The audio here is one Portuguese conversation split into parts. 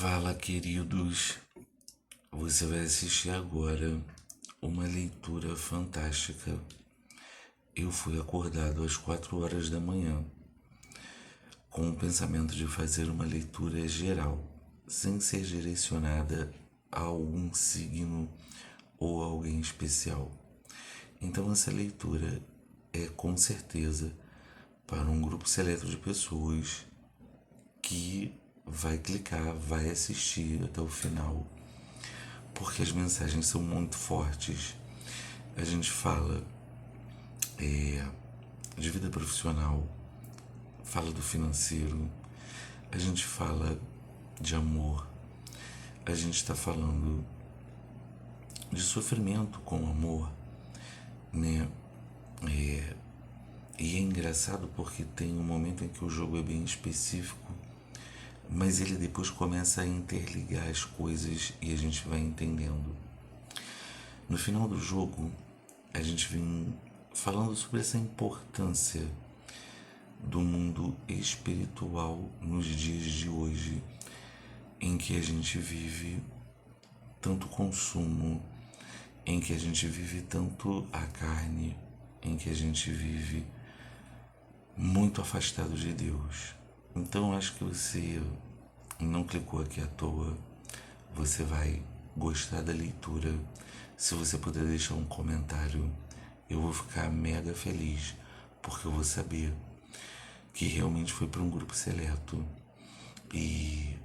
Fala, queridos. Você vai assistir agora uma leitura fantástica. Eu fui acordado às 4 horas da manhã com o pensamento de fazer uma leitura geral, sem ser direcionada a algum signo ou alguém especial. Então essa leitura é com certeza para um grupo seleto de pessoas que vai clicar, vai assistir até o final, porque as mensagens são muito fortes. A gente fala de vida profissional, fala do financeiro, a gente fala de amor, a gente está falando de sofrimento com amor, né? E é engraçado porque tem um momento em que o jogo é bem específico, mas ele depois começa a interligar as coisas e a gente vai entendendo. No final do jogo, a gente vem falando sobre essa importância do mundo espiritual nos dias de hoje, em que a gente vive tanto consumo, em que a gente vive tanto a carne, em que a gente vive muito afastado de Deus. Então acho que você não clicou aqui à toa, você vai gostar da leitura. Se você puder deixar um comentário, eu vou ficar mega feliz, porque eu vou saber que realmente foi para um grupo seleto e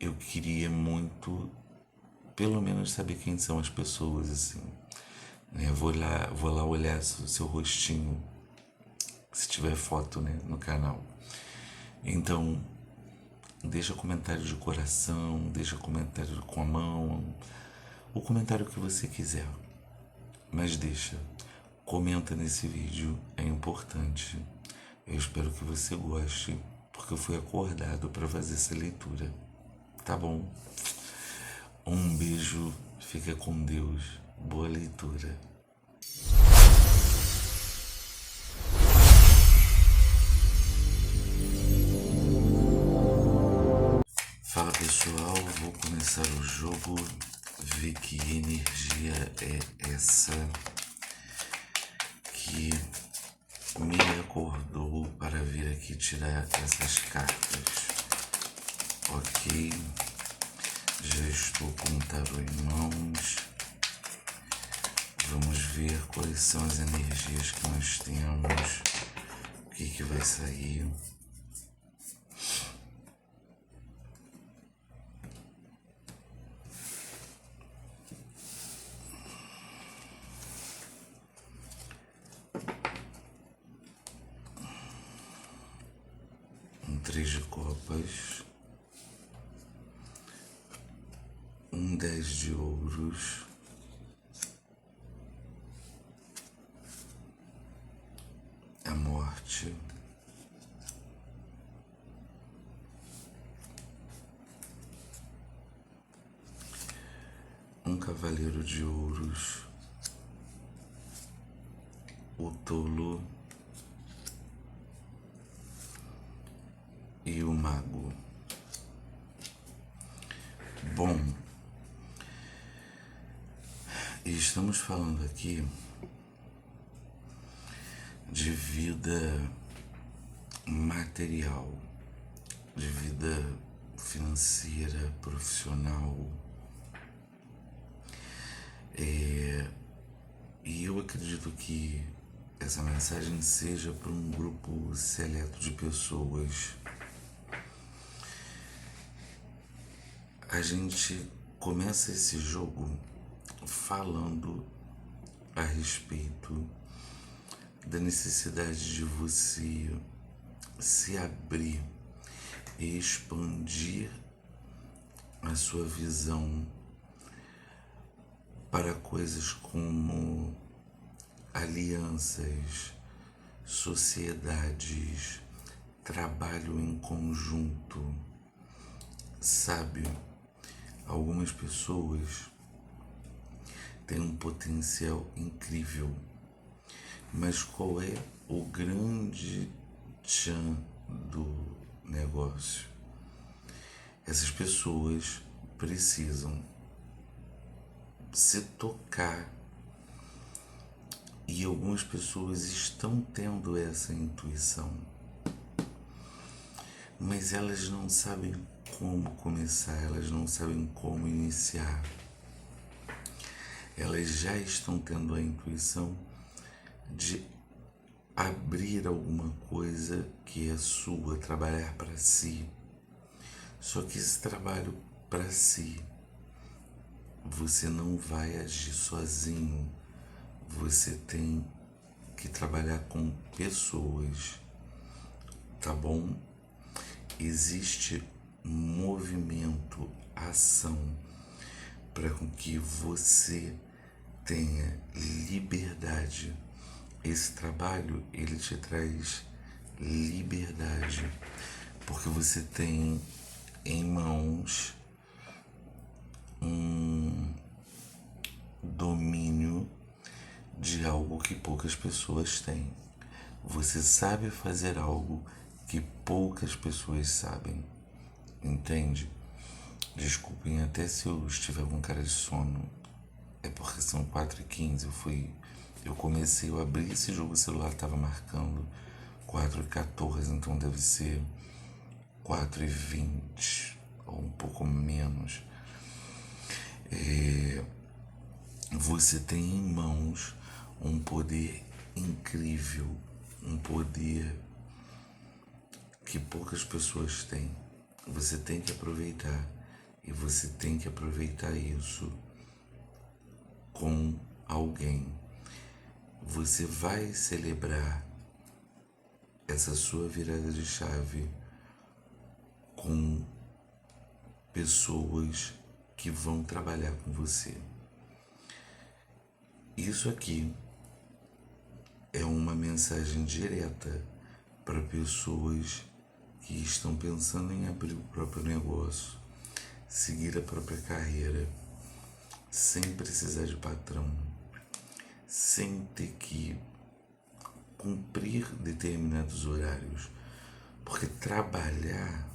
eu queria muito, pelo menos, saber quem são as pessoas, assim, né? Vou lá olhar o seu rostinho, se tiver foto, né, no canal. Então, deixa comentário de coração, deixa comentário com a mão, o comentário que você quiser, mas deixa, comenta nesse vídeo, é importante. Eu espero que você goste, porque eu fui acordado para fazer essa leitura, tá bom? Um beijo, fica com Deus, boa leitura. Fala pessoal, vou começar o jogo, ver que energia é essa que me acordou para vir aqui tirar essas cartas. Ok, já estou com o tarô em mãos. Vamos ver quais são as energias que nós temos, o que vai sair. Um 3 de copas, um 10 de ouros, a morte, um cavaleiro de ouros, o tolo e o mago. Bom, estamos falando aqui de vida material, de vida financeira, profissional. E eu acredito que essa mensagem seja para um grupo seleto de pessoas. A gente começa esse jogo falando a respeito da necessidade de você se abrir e expandir a sua visão para coisas como alianças, sociedades, trabalho em conjunto. Sabe, algumas pessoas têm um potencial incrível, mas qual é o grande tchan do negócio? Essas pessoas precisam se tocar e algumas pessoas estão tendo essa intuição, mas elas não sabem como começar, elas não sabem como iniciar. Elas já estão tendo a intuição de abrir alguma coisa que é sua, trabalhar para si. Só que esse trabalho para si, você não vai agir sozinho. Você tem que trabalhar com pessoas, tá bom? Existe movimento, ação, para que você tenha liberdade. Esse trabalho, ele te traz liberdade, porque você tem em mãos um domínio de algo que poucas pessoas têm. Você sabe fazer algo que poucas pessoas sabem, entende? Desculpem até se eu estiver com cara de sono, é porque são 4h15, eu comecei, eu abri esse jogo, o celular estava marcando 4h14, então deve ser 4h20 ou um pouco menos. Você tem em mãos um poder incrível, um poder que poucas pessoas têm. Você tem que aproveitar, e você tem que aproveitar isso com alguém. Você vai celebrar essa sua virada de chave com pessoas que vão trabalhar com você. Isso aqui é uma mensagem direta para pessoas que estão pensando em abrir o próprio negócio, seguir a própria carreira, sem precisar de patrão, sem ter que cumprir determinados horários, porque trabalhar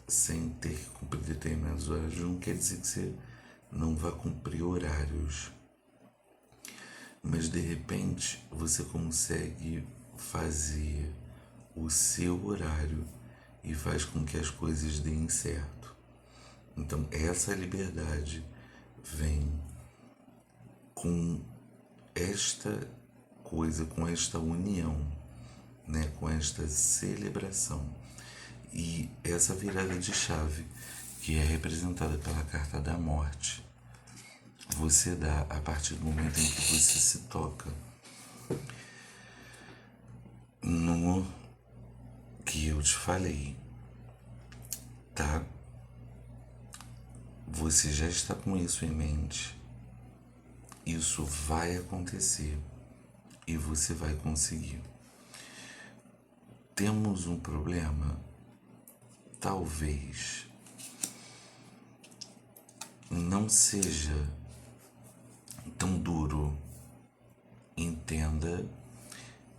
sem ter que cumprir determinados horários não quer dizer que você não vá cumprir horários, mas de repente você consegue fazer o seu horário e faz com que as coisas deem certo. Então essa liberdade vem com esta coisa, com esta união, né? Com esta celebração. E essa virada de chave, que é representada pela carta da morte, você dá a partir do momento em que você se toca no que eu te falei, tá? Você já está com isso em mente. Isso vai acontecer e você vai conseguir. Temos um problema? Talvez não seja tão duro. Entenda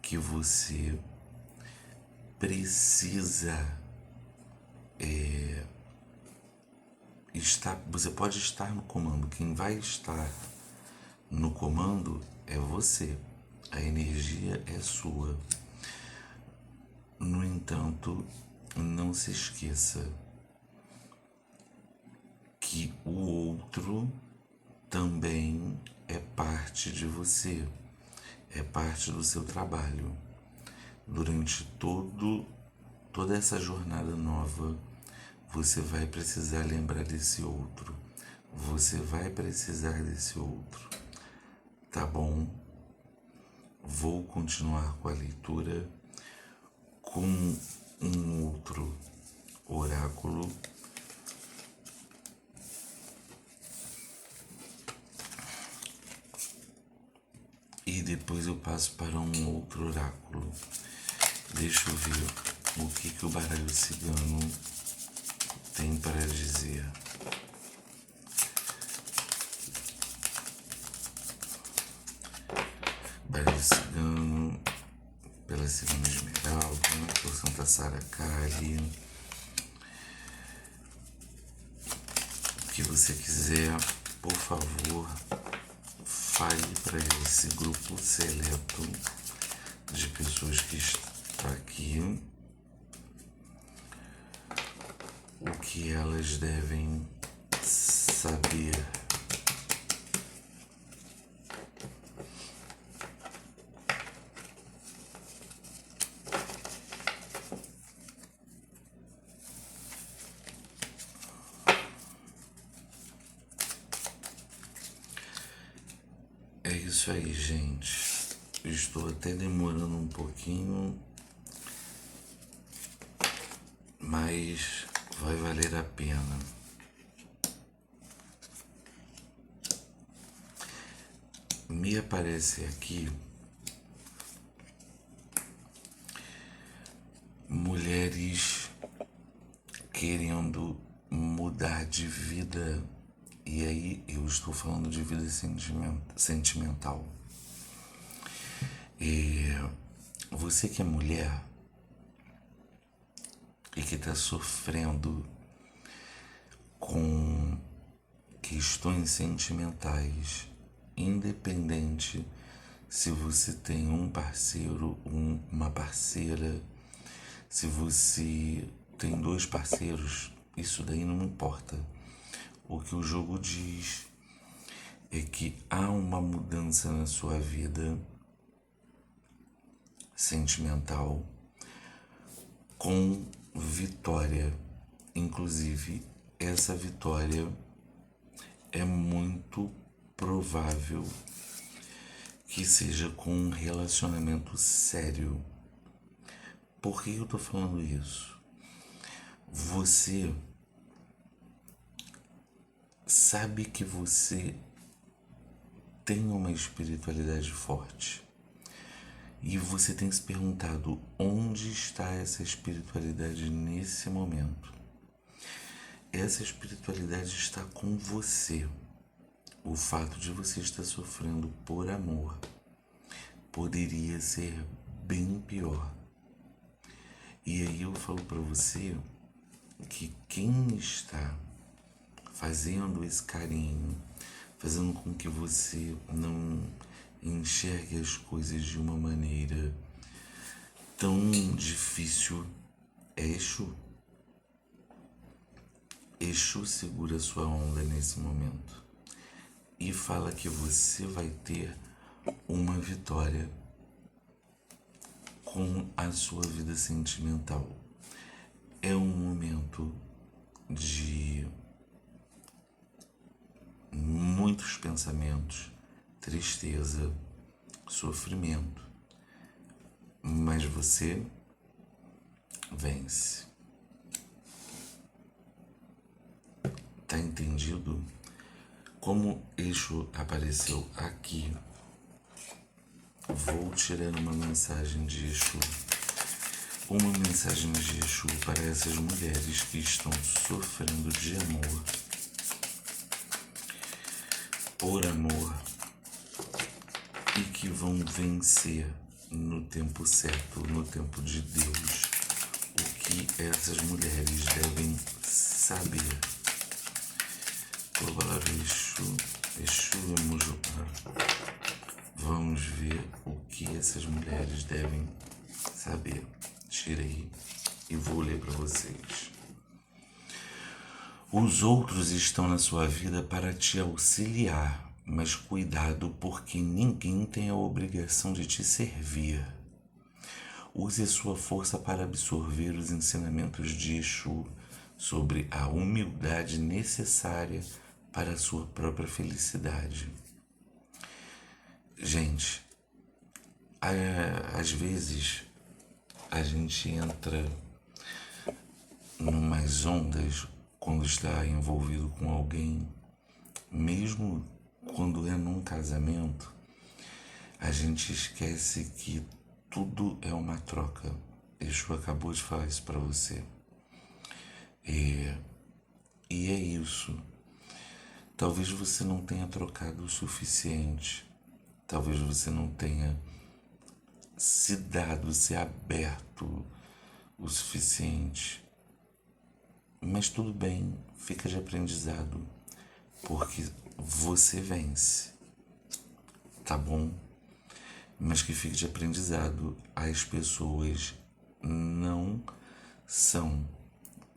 que você precisa você pode estar no comando. Quem vai estar no comando é você. A energia é sua. No entanto, não se esqueça que o outro também é parte de você, é parte do seu trabalho. Durante toda essa jornada nova, você vai precisar lembrar desse outro. Você vai precisar desse outro. Tá bom? Vou continuar com a leitura com um outro oráculo. E depois eu passo para um outro oráculo. Deixa eu ver o que o baralho cigano tem para dizer. Baralho cigano, pela Cigana Esmeralda, por Santa Sara Kali. você quiser, por favor, fale para esse grupo seleto de pessoas que está aqui o que elas devem saber. É isso aí, gente. Estou até demorando um pouquinho, mas vai valer a pena. Me aparece aqui mulheres querendo mudar de vida. E aí eu estou falando de vida sentimental. Você que é mulher e que está sofrendo com questões sentimentais, independente se você tem um parceiro, uma parceira, se você tem 2 parceiros, isso daí não importa. O que o jogo diz é que há uma mudança na sua vida sentimental com vitória. Inclusive, essa vitória é muito provável que seja com um relacionamento sério. Por que eu tô falando isso? Você sabe que você tem uma espiritualidade forte e você tem se perguntado onde está essa espiritualidade nesse momento. Essa espiritualidade está com você. O fato de você estar sofrendo por amor poderia ser bem pior. E aí eu falo para você que quem está fazendo esse carinho, fazendo com que você não enxergue as coisas de uma maneira tão difícil, é Exu. Exu segura sua onda nesse momento e fala que você vai ter uma vitória com a sua vida sentimental. É um momento de muitos pensamentos, tristeza, sofrimento, mas você vence. Tá entendido? Como Exu apareceu aqui, vou tirar uma mensagem de Exu. Uma mensagem de Exu para essas mulheres que estão sofrendo de amor, por amor, e que vão vencer no tempo certo, no tempo de Deus, o que essas mulheres devem saber. Vou falar Exu e Mujupá. Vamos ver o que essas mulheres devem saber. Tirei e vou ler para vocês. Os outros estão na sua vida para te auxiliar, mas cuidado, porque ninguém tem a obrigação de te servir. Use a sua força para absorver os ensinamentos de Exu sobre a humildade necessária para a sua própria felicidade. Gente, às vezes a gente entra numas ondas quando está envolvido com alguém, mesmo quando é num casamento, a gente esquece que tudo é uma troca. Exu acabou de falar isso para você. E é isso. Talvez você não tenha trocado o suficiente. Talvez você não tenha se aberto o suficiente. Mas tudo bem, fica de aprendizado. porque você vence, tá bom? Mas que fique de aprendizado, as pessoas não são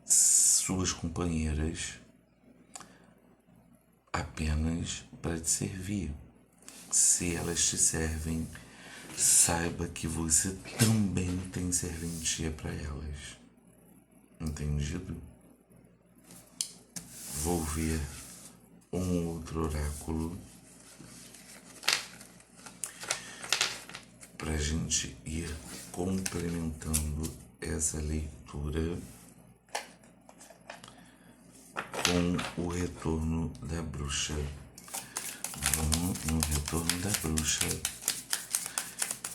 suas companheiras apenas para te servir. Se elas te servem, saiba que você também tem serventia para elas. Entendido? Vou ver um outro oráculo para a gente ir complementando essa leitura com o retorno da bruxa. Vamos no retorno da bruxa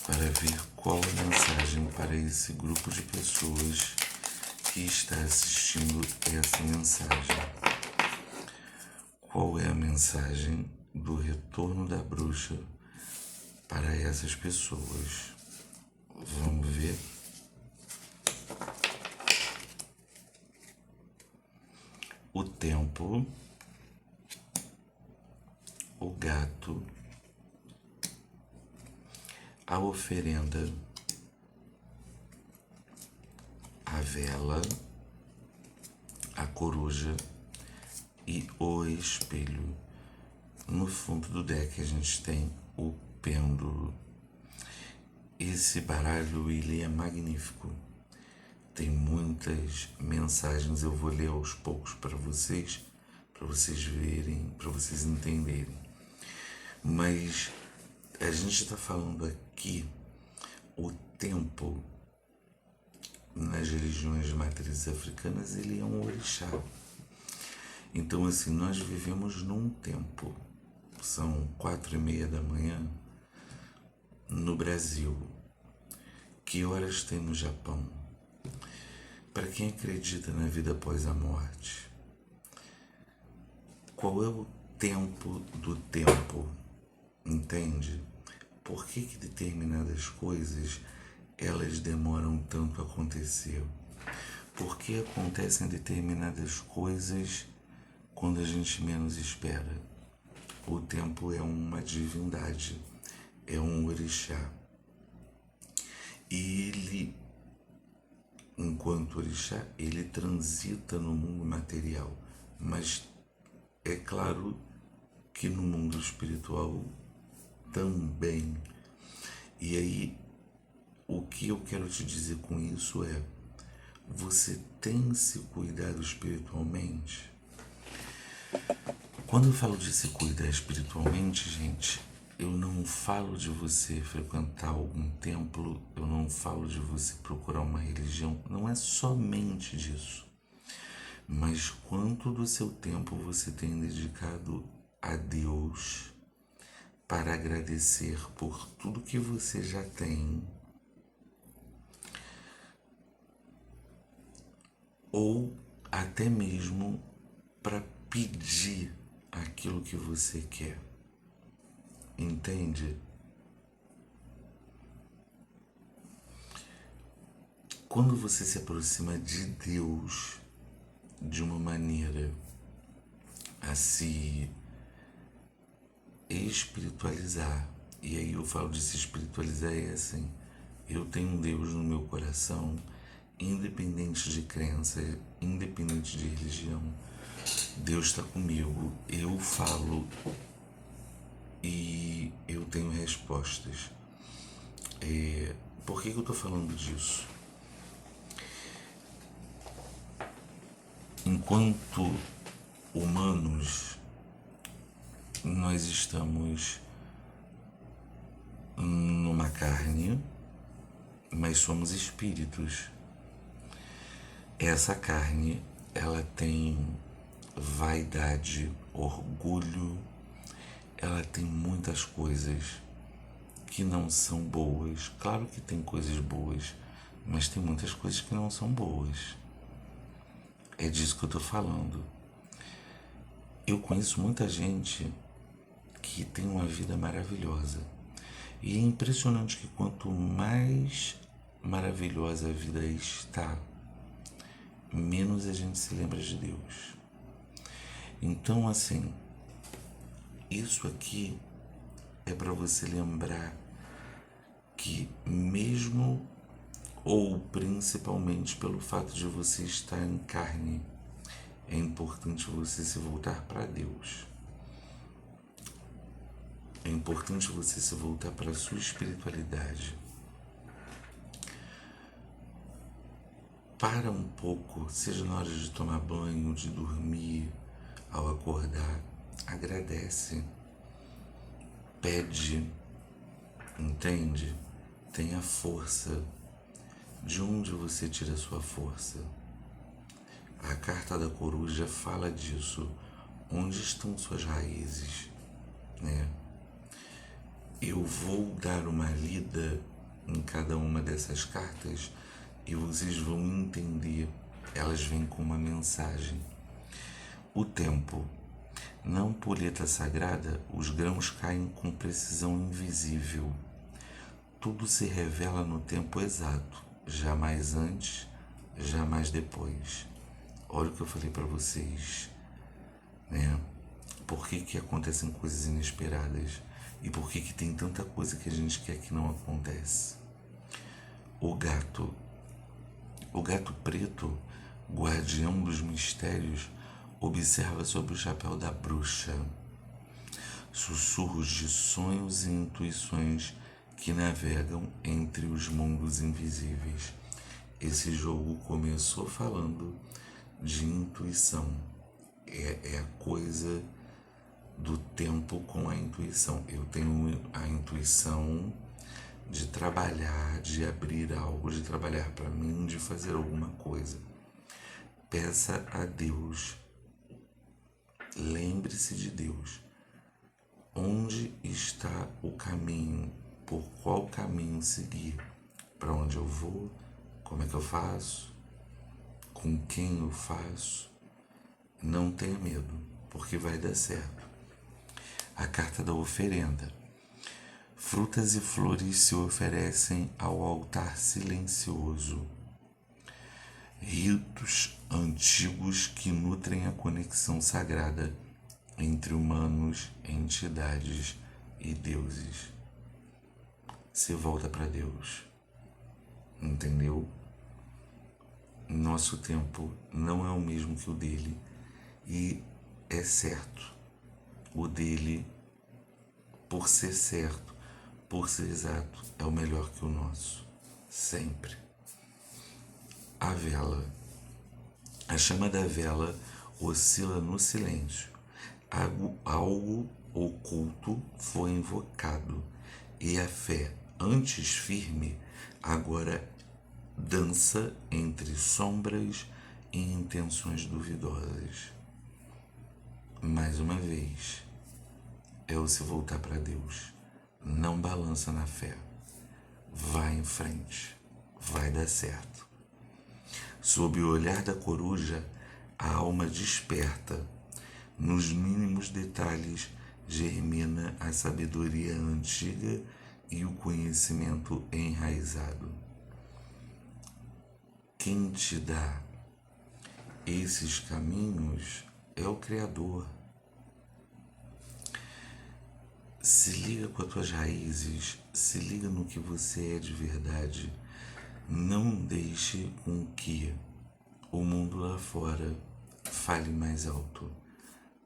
para ver qual a mensagem para esse grupo de pessoas que está assistindo essa mensagem. Qual é a mensagem do retorno da bruxa para essas pessoas? Vamos ver. O tempo, o gato, a oferenda, a vela, a coruja e o espelho. No fundo do deck a gente tem o pêndulo. Esse baralho ele é magnífico. Tem muitas mensagens, eu vou ler aos poucos para vocês verem, para vocês entenderem. Mas a gente está falando aqui o tempo nas religiões de matrizes africanas, ele é um orixá. Então assim, nós vivemos num tempo, são 4:30 da manhã no Brasil. Que horas tem no Japão? Para quem acredita na vida após a morte, qual é o tempo do tempo? Entende? Por que determinadas coisas elas demoram tanto a acontecer? Por que acontecem determinadas coisas quando a gente menos espera? O tempo é uma divindade, é um orixá. E ele, enquanto orixá, ele transita no mundo material, mas é claro que no mundo espiritual também. E aí, o que eu quero te dizer com isso é: você tem se cuidado espiritualmente? Quando eu falo de se cuidar espiritualmente, gente, eu não falo de você frequentar algum templo, eu não falo de você procurar uma religião, não é somente disso. Mas quanto do seu tempo você tem dedicado a Deus para agradecer por tudo que você já tem, ou até mesmo para pedir aquilo que você quer. Entende? Quando você se aproxima de Deus de uma maneira a se espiritualizar, e aí eu falo de se espiritualizar é assim: eu tenho um Deus no meu coração, independente de crença, independente de religião, Deus está comigo, eu falo e eu tenho respostas. Por que eu estou falando disso? Enquanto humanos, nós estamos numa carne, mas somos espíritos. Essa carne, ela tem vaidade, orgulho, ela tem muitas coisas que não são boas. Claro que tem coisas boas, mas tem muitas coisas que não são boas. É disso que eu tô falando. Eu conheço muita gente que tem uma vida maravilhosa. E é impressionante que quanto mais maravilhosa a vida está, menos a gente se lembra de Deus. Então, assim, Isso aqui é para você lembrar que mesmo ou principalmente pelo fato de você estar em carne, é importante você se voltar para Deus. É importante você se voltar para a sua espiritualidade. Para um pouco, seja na hora de tomar banho, de dormir, ao acordar, agradece, pede, entende? Tenha força. De onde você tira a sua força? A carta da coruja fala disso. Onde estão suas raízes? Né? Eu vou dar uma lida em cada uma dessas cartas e vocês vão entender. Elas vêm com uma mensagem. O tempo. Na ampulheta sagrada, os grãos caem com precisão invisível. Tudo se revela no tempo exato, jamais antes, jamais depois. Olha o que eu falei para vocês, né? Por que acontecem coisas inesperadas? E por que tem tanta coisa que a gente quer que não acontece? O gato preto, guardião dos mistérios, observa sob o chapéu da bruxa. Sussurros de sonhos e intuições que navegam entre os mundos invisíveis. Esse jogo começou falando de intuição. É a coisa do tempo com a intuição. Eu tenho a intuição de trabalhar, de abrir algo, de trabalhar para mim, de fazer alguma coisa. Peça a Deus. Lembre-se de Deus. Onde está o caminho? Por qual caminho seguir? Para onde eu vou? Como é que eu faço? Com quem eu faço? Não tenha medo, porque vai dar certo. A carta da oferenda. Frutas e flores se oferecem ao altar silencioso. Ritos antigos que nutrem a conexão sagrada entre humanos, entidades e deuses. Se volta para Deus. Entendeu? Nosso tempo não é o mesmo que o dele. E é certo. O dele, por ser certo, por ser exato, é o melhor que o nosso. Sempre. A vela. A chama da vela oscila no silêncio. Algo oculto foi invocado. E a fé, antes firme, agora dança entre sombras e intenções duvidosas. Mais uma vez, é o se voltar para Deus. Não balança na fé. Vai em frente. Vai dar certo. Sob o olhar da coruja, a alma desperta. Nos mínimos detalhes germina a sabedoria antiga e o conhecimento enraizado. Quem te dá esses caminhos é o Criador. Se liga com as tuas raízes, se liga no que você é de verdade. Não deixe com que o mundo lá fora fale mais alto.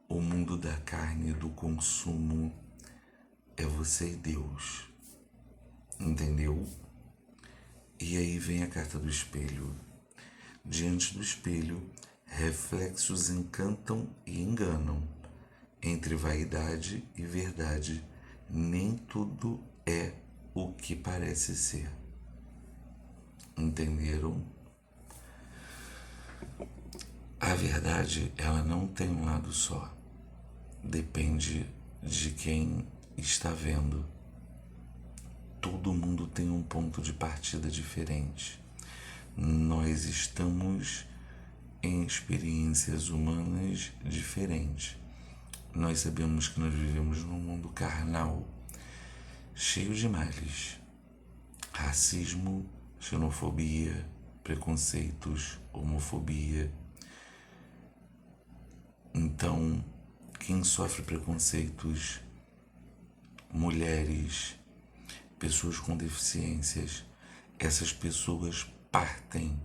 O mundo da carne, do consumo, é você e Deus. Entendeu? E aí vem a carta do espelho. Diante do espelho, reflexos encantam e enganam. Entre vaidade e verdade, nem tudo é o que parece ser. Entenderam? A verdade, ela não tem um lado só. Depende de quem está vendo. Todo mundo tem um ponto de partida diferente. Nós estamos em experiências humanas diferentes. Nós sabemos que nós vivemos num mundo carnal, cheio de males. Racismo, xenofobia, preconceitos, homofobia. Então, quem sofre preconceitos, mulheres, pessoas com deficiências, essas pessoas partem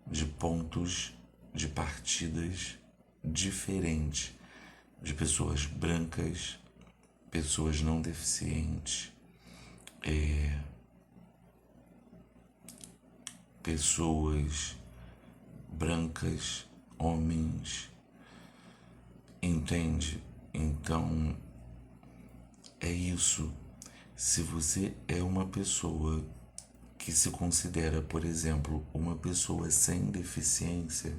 de pontos de partidas diferentes de pessoas brancas, pessoas não deficientes, pessoas brancas, homens, entende? Então é isso. Se você é uma pessoa que se considera, por exemplo, uma pessoa sem deficiência,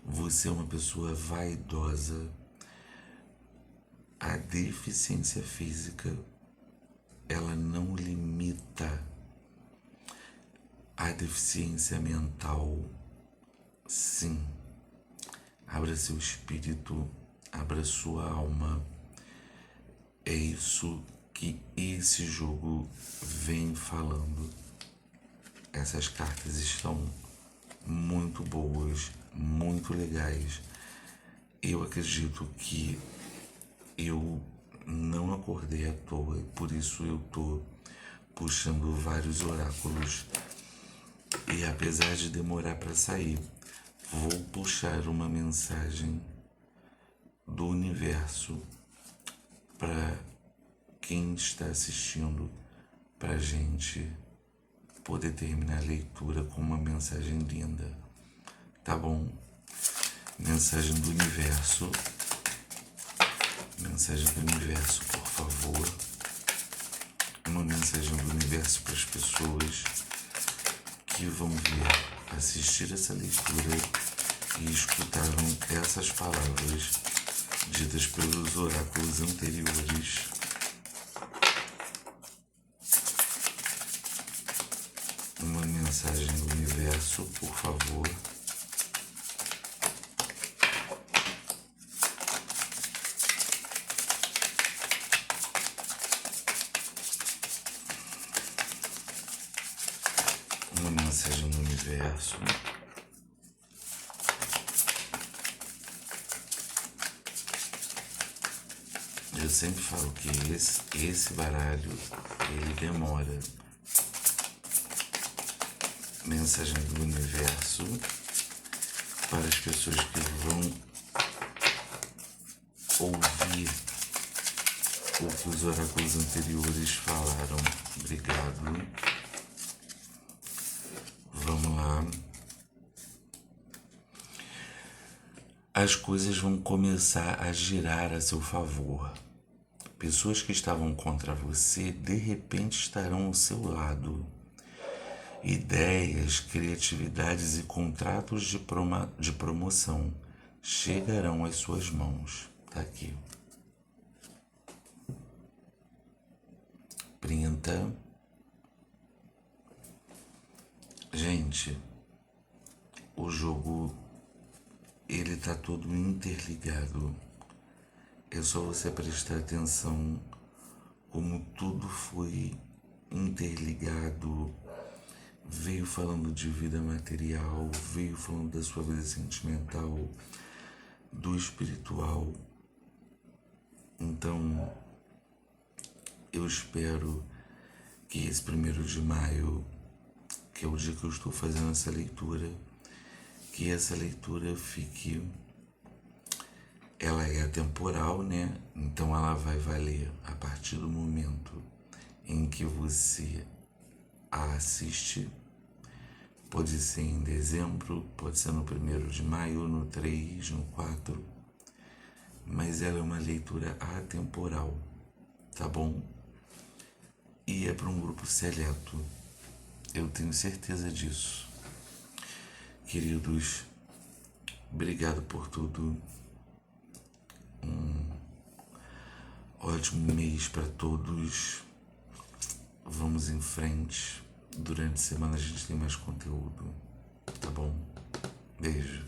você é uma pessoa vaidosa. A deficiência física, ela não limita. A deficiência mental, sim. Abra seu espírito, abra sua alma. É isso que esse jogo vem falando. Essas cartas estão muito boas, muito legais. Eu acredito que eu não acordei à toa, por isso eu tô puxando vários oráculos. E apesar de demorar para sair, vou puxar uma mensagem do universo para quem está assistindo, para a gente poder terminar a leitura com uma mensagem linda, tá bom? Mensagem do universo, por favor. Uma mensagem do universo para as pessoas que vão vir assistir essa leitura e escutaram essas palavras ditas pelos oráculos anteriores. Uma mensagem do universo, por favor. Uma mensagem do universo. Eu sempre falo que esse baralho, ele demora. Mensagem do universo para as pessoas que vão ouvir o que os oráculos anteriores falaram. Obrigado. Vamos lá. As coisas vão começar a girar a seu favor. Pessoas que estavam contra você, de repente estarão ao seu lado. Ideias, criatividades e contratos de promoção chegarão às suas mãos. Tá aqui. Printa. Gente, o jogo, ele tá todo interligado. É só você prestar atenção como tudo foi interligado. Veio falando de vida material, veio falando da sua vida sentimental, do espiritual. Então, eu espero que esse 1º de maio, que é o dia que eu estou fazendo essa leitura, que essa leitura fique... Ela é atemporal, né? Então ela vai valer a partir do momento em que você a assiste. Pode ser em dezembro, pode ser no 1º de maio, no 3, no 4. Mas ela é uma leitura atemporal, tá bom? E é para um grupo seleto. Eu tenho certeza disso. Queridos, obrigado por tudo. Ótimo mês para todos. Vamos em frente. Durante a semana a gente tem mais conteúdo. Tá bom? Beijo.